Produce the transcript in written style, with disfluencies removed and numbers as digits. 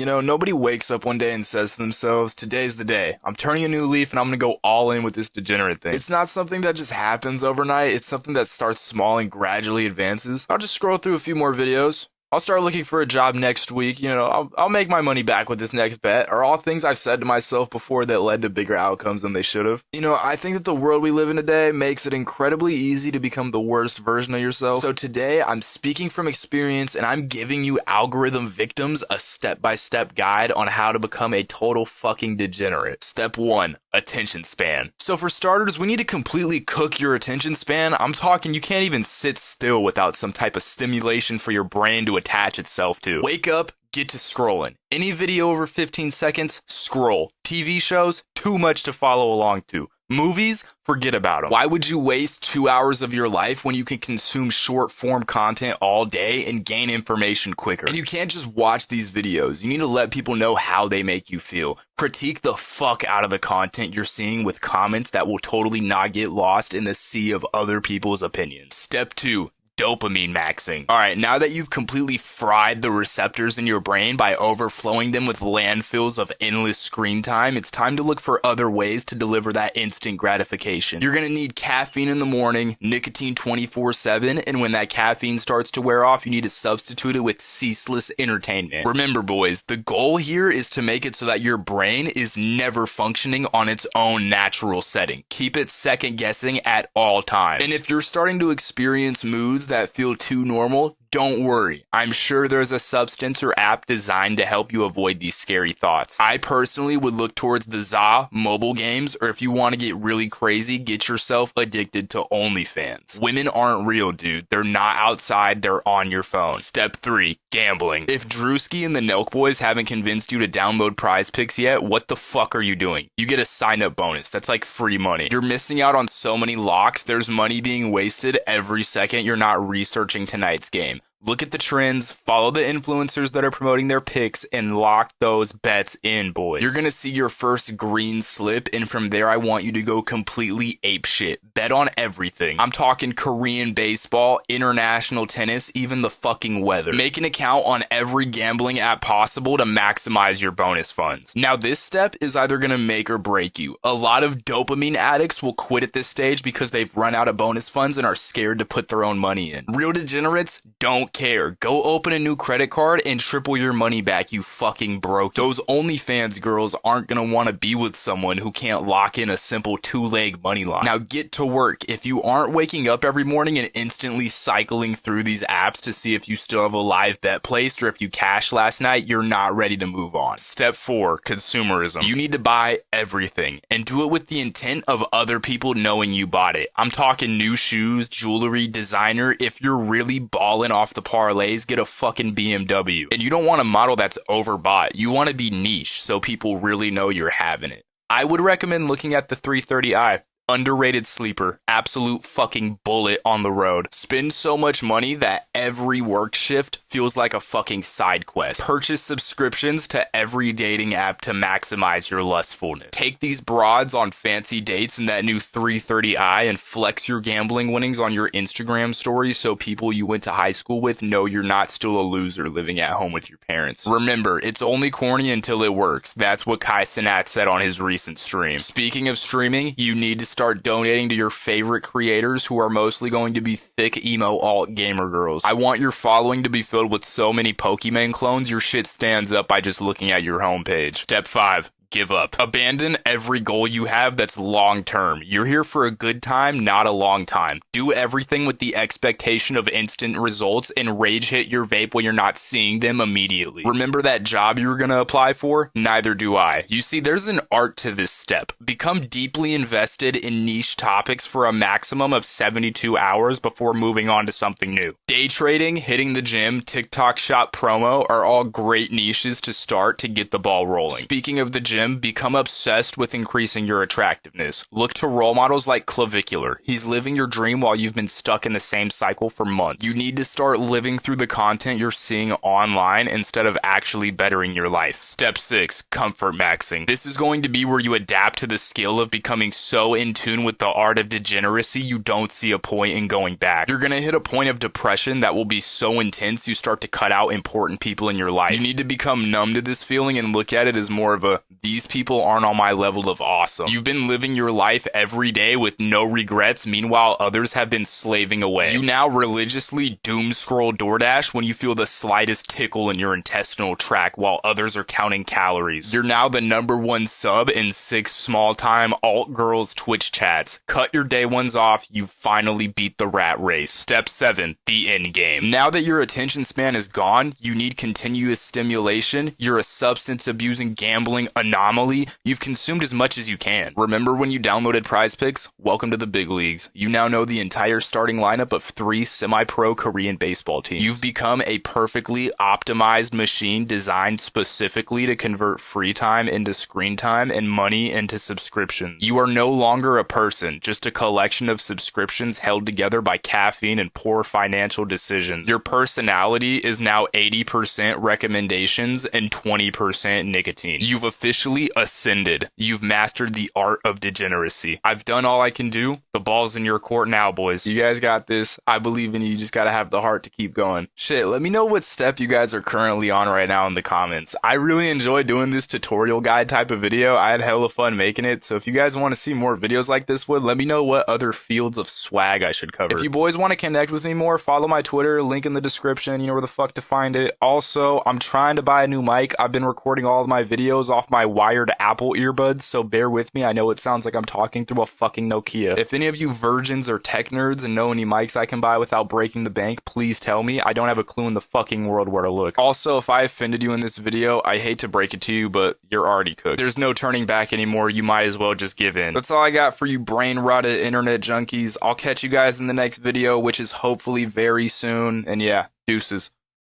You know, nobody wakes up one day and says to themselves, today's the day. I'm turning a new leaf and I'm going to go all in with this degenerate thing. It's not something that just happens overnight. It's something that starts small and gradually advances. I'll just scroll through a few more videos. I'll start looking for a job next week. You know, I'll make my money back with this next bet. Are all things I've said to myself before that led to bigger outcomes than they should have. You know, I think that the world we live in today makes it incredibly easy to become the worst version of yourself. So today, I'm speaking from experience and I'm giving you algorithm victims a step-by-step guide on how to become a total fucking degenerate. Step 1, attention span. So for starters, we need to completely cook your attention span. I'm talking you can't even sit still without some type of stimulation for your brain to attach itself to. Wake up, get to scrolling. Any video over 15 seconds, scroll. TV shows, too much to follow along to. Movies, forget about them. Why would you waste 2 hours of your life when you can consume short form content all day and gain information quicker? And you can't just watch these videos. You need to let people know how they make you feel. Critique the fuck out of the content you're seeing with comments that will totally not get lost in the sea of other people's opinions. Step 2. Dopamine maxing. Alright, now that you've completely fried the receptors in your brain by overflowing them with landfills of endless screen time, it's time to look for other ways to deliver that instant gratification. You're gonna need caffeine in the morning, nicotine 24/7, and when that caffeine starts to wear off, you need to substitute it with ceaseless entertainment. Remember, boys, the goal here is to make it so that your brain is never functioning on its own natural setting. Keep it second guessing at all times. And if you're starting to experience moods that feel too normal, don't worry. I'm sure there's a substance or app designed to help you avoid these scary thoughts. I personally would look towards the ZA mobile games, or if you want to get really crazy, get yourself addicted to OnlyFans. Women aren't real, dude. They're not outside, they're on your phone. Step 3, gambling. If Drewski and the Nelk Boys haven't convinced you to download Prize Picks yet, what the fuck are you doing? You get a sign-up bonus. That's like free money. You're missing out on so many locks. There's money being wasted every second you're not researching tonight's game. Look at the trends, follow the influencers that are promoting their picks, and lock those bets in, boys. You're gonna see your first green slip, and from there I want you to go completely apeshit. Bet on everything. I'm talking Korean baseball, international tennis, even the fucking weather. Make an account on every gambling app possible to maximize your bonus funds. Now this step is either gonna make or break you. A lot of dopamine addicts will quit at this stage because they've run out of bonus funds and are scared to put their own money in. Real degenerates don't care. Go open a new credit card and triple your money back, you fucking broke. Those OnlyFans girls aren't gonna want to be with someone who can't lock in a simple 2-leg money line. Now get to work. If you aren't waking up every morning and instantly cycling through these apps to see if you still have a live bet placed or if you cashed last night, you're not ready to move on. Step 4, consumerism. You need to buy everything and do it with the intent of other people knowing you bought it. I'm talking new shoes, jewelry, designer. If you're really balling off the parlays, get a fucking BMW. And you don't want a model that's overbought. You want to be niche so people really know you're having it. I would recommend looking at the 330i. Underrated sleeper, absolute fucking bullet on the road. Spend so much money that every work shift feels like a fucking side quest. Purchase subscriptions to every dating app to maximize your lustfulness. Take these broads on fancy dates in that new 330i and flex your gambling winnings on your Instagram story so people you went to high school with know you're not still a loser living at home with your parents. Remember, it's only corny until it works. That's what Kai Cenat said on his recent stream. Speaking of streaming, you need to start donating to your favorite creators who are mostly going to be thick emo alt gamer girls. I want your following to be filled with so many Pokemon clones your shit stands up by just looking at your homepage. Step 5. Give up. Abandon every goal you have that's long term. You're here for a good time, not a long time. Do everything with the expectation of instant results and rage hit your vape when you're not seeing them immediately. Remember that job you were gonna apply for? Neither do I. You see, there's an art to this step. Become deeply invested in niche topics for a maximum of 72 hours before moving on to something new. Day trading, hitting the gym, TikTok shop promo are all great niches to start to get the ball rolling. Speaking of the gym, gym, become obsessed with increasing your attractiveness. Look to role models like Clavicular. He's living your dream while you've been stuck in the same cycle for months. You need to start living through the content you're seeing online instead of actually bettering your life. Step 6, comfort maxing. This is going to be where you adapt to the skill of becoming so in tune with the art of degeneracy you don't see a point in going back. You're gonna hit a point of depression that will be so intense you start to cut out important people in your life. You need to become numb to this feeling and look at it as more of a, these people aren't on my level of awesome. You've been living your life every day with no regrets, meanwhile others have been slaving away. You now religiously doom scroll DoorDash when you feel the slightest tickle in your intestinal tract while others are counting calories. You're now the #1 sub in 6 small-time alt-girls Twitch chats. Cut your day ones off, you finally beat the rat race. Step 7, the end game. Now that your attention span is gone, you need continuous stimulation, you're a substance abusing gambling anomaly, you've consumed as much as you can. Remember when you downloaded Prize Picks? Welcome to the big leagues. You now know the entire starting lineup of 3 semi-pro Korean baseball teams. You've become a perfectly optimized machine designed specifically to convert free time into screen time and money into subscriptions. You are no longer a person, just a collection of subscriptions held together by caffeine and poor financial decisions. Your personality is now 80% recommendations and 20% nicotine. You've officially ascended. You've mastered the art of degeneracy. I've done all I can do. The ball's in your court now, boys. You guys got this. I believe in you. You just gotta have the heart to keep going. Shit, let me know what step you guys are currently on right now in the comments. I really enjoy doing this tutorial guide type of video. I had hella fun making it, so if you guys want to see more videos like this one, let me know what other fields of swag I should cover. If you boys want to connect with me more, follow my Twitter, link in the description, you know where the fuck to find it. Also, I'm trying to buy a new mic. I've been recording all of my videos off my wired Apple earbuds, so bear with me. I know it sounds like I'm talking through a fucking Nokia. If any of you virgins or tech nerds and know any mics I can buy without breaking the bank, please tell me. I don't have a clue in the fucking world where to look. Also, if I offended you in this video, I hate to break it to you, but you're already cooked. There's no turning back anymore. You might as well just give in. That's all I got for you brain rotted internet junkies. I'll catch you guys in the next video, which is hopefully very soon. And yeah, deuces.